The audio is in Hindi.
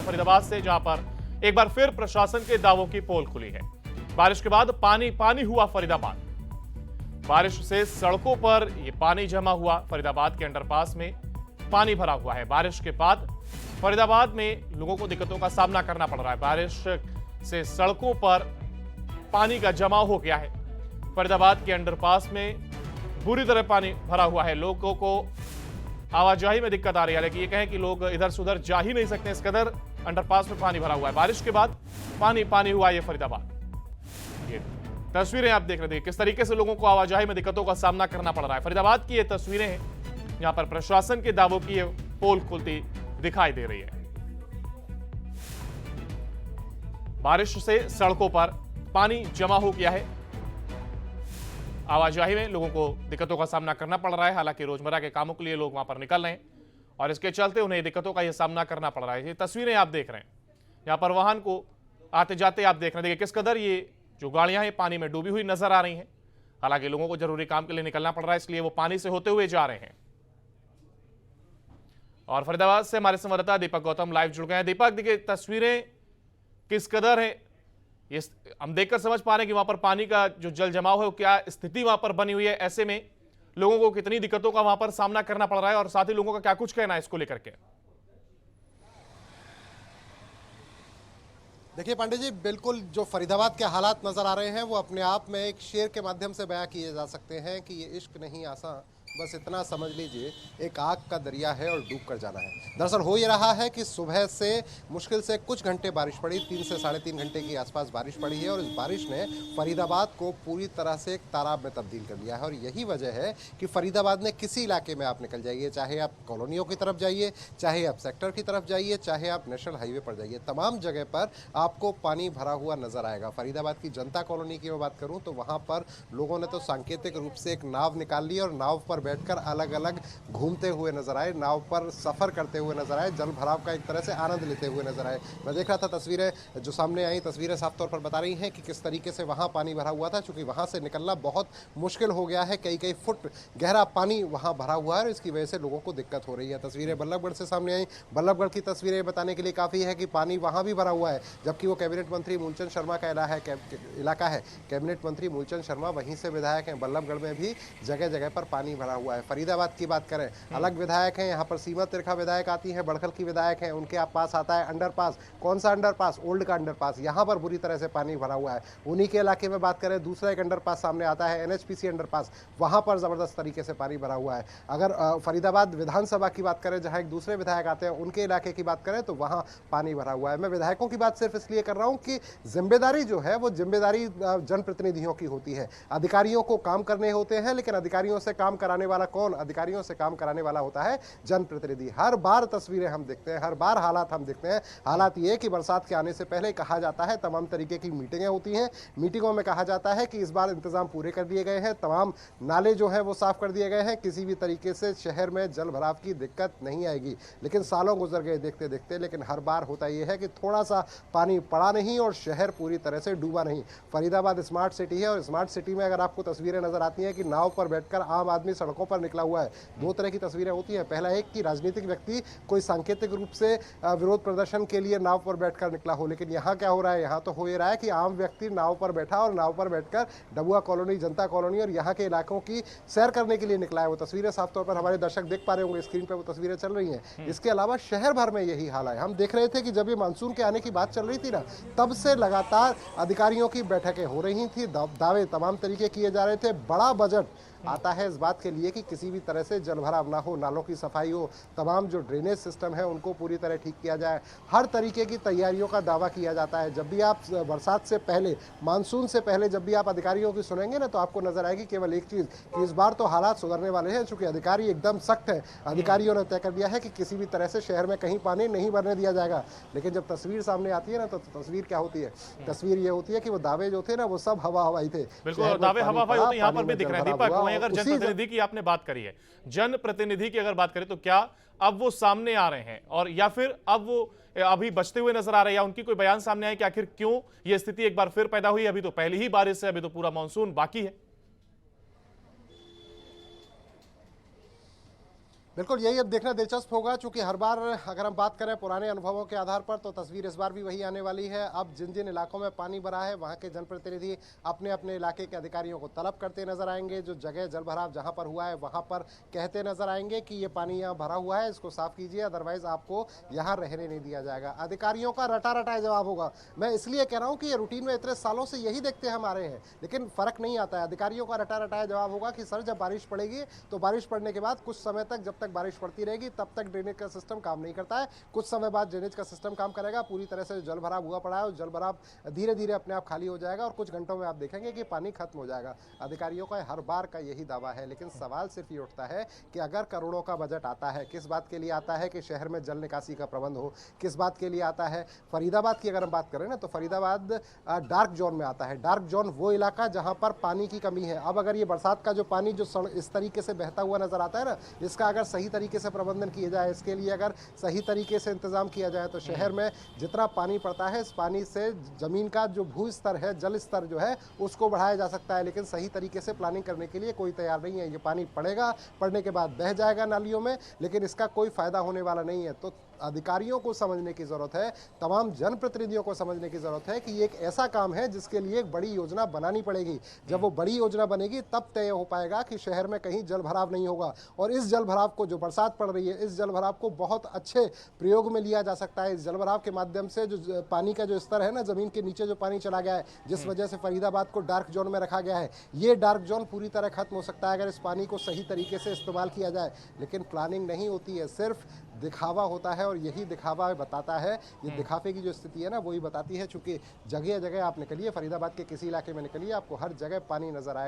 फरीदाबाद से, जहां पर एक बार फिर प्रशासन के दावों की पोल खुली है। बारिश के बाद पानी पानी हुआ फरीदाबाद। बारिश से सड़कों पर यह पानी जमा हुआ। फरीदाबाद के अंडरपास में पानी भरा हुआ है। बारिश के बाद फरीदाबाद में लोगों को दिक्कतों का सामना करना पड़ रहा है। बारिश से सड़कों पर पानी का जमाव हो गया है। फरीदाबाद के अंडरपास में बुरी तरह पानी भरा हुआ है। लोगों को आवाजाही में दिक्कत आ रही है, हालांकि ये कहें कि लोग इधर से उधर जा ही नहीं सकते, इस कदर अंडरपास में पानी भरा हुआ है। बारिश के बाद पानी पानी हुआ ये फरीदाबाद। ये तस्वीरें आप देख रहे थे किस तरीके से लोगों को आवाजाही में दिक्कतों का सामना करना पड़ रहा है। फरीदाबाद की ये तस्वीरें हैं, यहां पर प्रशासन के दावों की ये पोल खुलती दिखाई दे रही है। बारिश से सड़कों पर पानी जमा हो गया है। आवाजाही में लोगों को दिक्कतों का सामना करना पड़ रहा है। हालांकि रोजमर्रा के कामों के लिए लोग वहां पर निकल रहे हैं और इसके चलते उन्हें दिक्कतों का यह सामना करना पड़ रहा है। ये तस्वीरें आप देख रहे हैं, यहां पर वाहन को आते जाते आप देख रहे हैं। देखिए किस कदर ये जो गाड़ियां हैं पानी में डूबी हुई नजर आ रही हैं। हालांकि लोगों को जरूरी काम के लिए निकलना पड़ रहा है, इसलिए वो पानी से होते हुए जा रहे हैं। और फरीदाबाद से हमारे संवाददाता दीपक गौतम लाइव जुड़ गए हैं। दीपक, देखिए तस्वीरें किस कदर है, ये हम देखकर समझ पा रहे हैं कि वहां पर पानी का जो जल जमाव है, क्या स्थिति वहां पर बनी हुई है। ऐसे में लोगों को कितनी दिक्कतों का वहां पर सामना करना पड़ रहा है और साथ ही लोगों का क्या कुछ कहना है इसको लेकर के। देखिए पांडे जी, बिल्कुल जो फरीदाबाद के हालात नजर आ रहे हैं वो अपने आप में एक शेर के माध्यम से बयां किए जा सकते हैं कि ये इश्क नहीं आसान, बस इतना समझ लीजिए एक आग का दरिया है और डूब कर जाना है। दरअसल हो ये रहा है कि सुबह से मुश्किल से कुछ घंटे बारिश पड़ी, 3 से 3.5 घंटे की आसपास बारिश पड़ी है और इस बारिश ने फरीदाबाद को पूरी तरह से एक तालाब में तब्दील कर दिया है। और यही वजह है कि फरीदाबाद में किसी इलाके में आप निकल जाइए, चाहे आप कॉलोनियों की तरफ जाइए, चाहे आप सेक्टर की तरफ जाइए, चाहे आप नेशनल हाईवे पर जाइए, तमाम जगह पर आपको पानी भरा हुआ नजर आएगा। फरीदाबाद की जनता कॉलोनी की मैं बात करूं तो वहां पर लोगों ने तो सांकेतिक रूप से एक नाव निकाल ली और नाव पर बैठकर अलग अलग घूमते हुए नजर आए, नाव पर सफर करते हुए नजर आए, जल भराव का एक तरह से आनंद लेते हुए नजर आए। मैं देख रहा था तस्वीरें जो सामने आई, तस्वीरें साफ तौर पर बता रही हैं कि किस तरीके से वहां पानी भरा हुआ था। चूंकि वहां से निकलना बहुत मुश्किल हो गया है, कई फुट गहरा पानी वहां भरा हुआ है और इसकी वजह से लोगों को दिक्कत हो रही है। तस्वीरें बल्लभगढ़ से सामने आई। बल्लभगढ़ की तस्वीरें बताने के लिए काफी है कि पानी वहां भी भरा हुआ है, जबकि वो कैबिनेट मंत्री मूलचंद शर्मा का इलाका है। कैबिनेट मंत्री मूलचंद शर्मा वहीं से विधायक हैं। बल्लभगढ़ में भी जगह जगह पर पानी भरा हुआ है। फरीदाबाद की बात करें, अलग विधायक हैं, यहाँ पर सीमा तिरखा विधायक आती है, बड़खल की विधायक हैं, उनके पास आता है अंडरपास। कौन सा अंडरपास? ओल्ड का अंडरपास। यहाँ पर बुरी तरह से पानी भरा हुआ है। उन्हीं के इलाके में बात करें, दूसरा एक अंडरपास सामने आता है, एनएचपीसी अंडरपास, वहां पर जबरदस्त तरीके से पानी भरा हुआ है। अगर फरीदाबाद विधानसभा की बात करें, जहां एक दूसरे विधायक आते हैं, उनके इलाके की बात करें तो वहां पानी भरा हुआ है। मैं विधायकों की बात सिर्फ इसलिए कर रहा हूं कि जिम्मेदारी जो है वो जिम्मेदारी जनप्रतिनिधियों की होती है। अधिकारियों को काम करने होते हैं, लेकिन अधिकारियों से काम कराने वाला कौन? अधिकारियों से काम कराने वाला होता है जनप्रतिनिधि। हर बार तस्वीरें हम देखते हैं, हर बार हालात हम देखते हैं। हालात ये कि बरसात के आने से पहले कहा जाता है, तमाम तरीके की मीटिंगें होती हैं, मीटिंगों में कहा जाता है कि इस बार इंतजाम पूरे कर दिए गए हैं, तमाम नाले जो है वो साफ कर दिए गए हैं, किसी भी तरीके से शहर में जल भराव की दिक्कत नहीं आएगी। लेकिन सालों गुजर गए देखते देखते, लेकिन हर बार होता यह है कि थोड़ा सा पानी पड़ा नहीं और शहर पूरी तरह से डूबा नहीं। फरीदाबाद स्मार्ट सिटी है और स्मार्ट सिटी में अगर आपको तस्वीरें नजर आती हैं कि नाव पर बैठकर आम आदमी सड़कों पर निकला हुआ है। दो तरह की तस्वीरें होती हैं। पहला एक कि राजनीतिक व्यक्ति कोई सांकेतिक रूप से विरोध प्रदर्शन के लिए नाव पर बैठकर निकला हो, लेकिन यहाँ क्या हो रहा है? यहाँ तो हो ही रहा है कि आम व्यक्ति नाव पर बैठा और नाव पर बैठकर डबुआ कॉलोनी, जनता कॉलोनी और यहाँ के इलाकों की सैर करने के लिए निकला है। वो तस्वीरें साफ तौर पर हमारे दर्शक देख पा रहे होंगे, स्क्रीन पर वो तस्वीरें चल रही हैं। इसके अलावा शहर भर में यही हाल है। हम देख रहे थे कि जब ये मानसून के आने की बात चल रही थी ना, तब से लगातार अधिकारियों की बैठकें हो रही थी, दावे तमाम तरीके किए जा रहे थे। बड़ा बजट आता है इस बात के लिए कि किसी भी तरह से जलभराव ना हो, नालों की सफाई हो, तमाम जो ड्रेनेज सिस्टम है उनको पूरी तरह ठीक किया जाए। हर तरीके की तैयारियों का दावा किया जाता है। जब भी आप बरसात से पहले, मानसून से पहले जब भी आप अधिकारियों की सुनेंगे ना, तो आपको नजर आएगी केवल एक चीज कि इस बार तो हालात सुधरने वाले हैं, चूंकि अधिकारी एकदम सख्त है। अधिकारियों ने तय कर दिया है कि किसी भी तरह से शहर में कहीं पानी नहीं भरने दिया जाएगा। लेकिन जब तस्वीर सामने आती है ना, तो तस्वीर क्या होती है? तस्वीर ये होती है कि वो दावे जो थे ना, वो सब हवा हवाई थे। बिल्कुल, दावे हवा हवाई होते यहाँ पर भी दिख रहे हैं। दीपक, अगर जनप्रतिनिधि की आपने बात करी है, जनप्रतिनिधि की अगर बात करें तो क्या अब वो सामने आ रहे हैं और या फिर अब वो अभी बचते हुए नजर आ रहे हैं, या उनकी कोई बयान सामने आए कि आखिर क्यों ये स्थिति एक बार फिर पैदा हुई? अभी तो पहली ही बारिश है, अभी तो पूरा मानसून बाकी है। बिल्कुल, यही अब देखना दिलचस्प होगा, चूंकि हर बार अगर हम बात करें पुराने अनुभवों के आधार पर तो तस्वीर इस बार भी वही आने वाली है। अब जिन जिन इलाकों में पानी भरा है वहां के जनप्रतिनिधि अपने अपने इलाके के अधिकारियों को तलब करते नजर आएंगे। जो जगह जल भराव जहां पर हुआ है वहां पर कहते नजर आएंगे कि ये पानी यहाँ भरा हुआ है, इसको साफ कीजिए, अदरवाइज आपको यहाँ रहने नहीं दिया जाएगा। अधिकारियों का रटा रटाया जवाब होगा। मैं इसलिए कह रहा हूँ कि ये रूटीन में इतने सालों से यही देखते हम आ रहे हैं, लेकिन फर्क नहीं आता है। अधिकारियों का रटा रटाया जवाब होगा कि सर जब बारिश पड़ेगी तो बारिश पड़ने के बाद कुछ समय तक, जब तक बारिश पड़ती रहेगी तब तक ड्रेनेज का सिस्टम काम नहीं करता है। कुछ समय बाद ड्रेनेज का सिस्टम काम करेगा, पूरी तरह से जल भराव हुआ पड़ा है और जल भराव धीरे धीरे अपने आप खाली हो जाएगा और कुछ घंटों में आप देखेंगे कि पानी खत्म हो जाएगा। अधिकारियों का हर बार का यही दावा है, लेकिन सवाल सिर्फ ये उठता है कि अगर करोड़ों का बजट आता है, किस बात के लिए आता है कि शहर में जल निकासी का प्रबंध हो, किस बात के लिए आता है। फरीदाबाद की अगर हम बात करें ना तो फरीदाबाद डार्क जोन में आता है। डार्क जोन वो इलाका जहां पर पानी की कमी है। अब अगर ये बरसात का जो पानी जो इस तरीके से बहता हुआ नजर आता है ना, इसका अगर सही तरीके से प्रबंधन किया जाए, इसके लिए अगर सही तरीके से इंतजाम किया जाए तो शहर में जितना पानी पड़ता है इस पानी से जमीन का जो भू स्तर है, जल स्तर जो है उसको बढ़ाया जा सकता है। लेकिन सही तरीके से प्लानिंग करने के लिए कोई तैयार नहीं है। ये पानी पड़ेगा, पड़ने के बाद बह जाएगा नालियों में, लेकिन इसका कोई फायदा होने वाला नहीं है। तो अधिकारियों को समझने की जरूरत है, तमाम जनप्रतिनिधियों को समझने की जरूरत है कि ये एक ऐसा काम है जिसके लिए एक बड़ी योजना बनानी पड़ेगी। जब वो बड़ी योजना बनेगी तब तय हो पाएगा कि शहर में कहीं जल भराव नहीं होगा। और इस जल भराव को, जो बरसात पड़ रही है, इस जल भराव को बहुत अच्छे प्रयोग में लिया जा सकता है। इस जल भराव के माध्यम से जो पानी का जो स्तर है ना, जमीन के नीचे जो पानी चला गया है, जिस वजह से फरीदाबाद को डार्क जोन में रखा गया है, ये डार्क जोन पूरी तरह खत्म हो सकता है अगर इस पानी को सही तरीके से इस्तेमाल किया जाए। लेकिन प्लानिंग नहीं होती है, सिर्फ दिखावा होता है और यही दिखावा बताता है, ये दिखावे की जो स्थिति है ना वही बताती है। चूंकि जगह जगह आप निकलिए, फरीदाबाद के किसी इलाके में निकलिए, आपको हर जगह पानी नजर आएगा।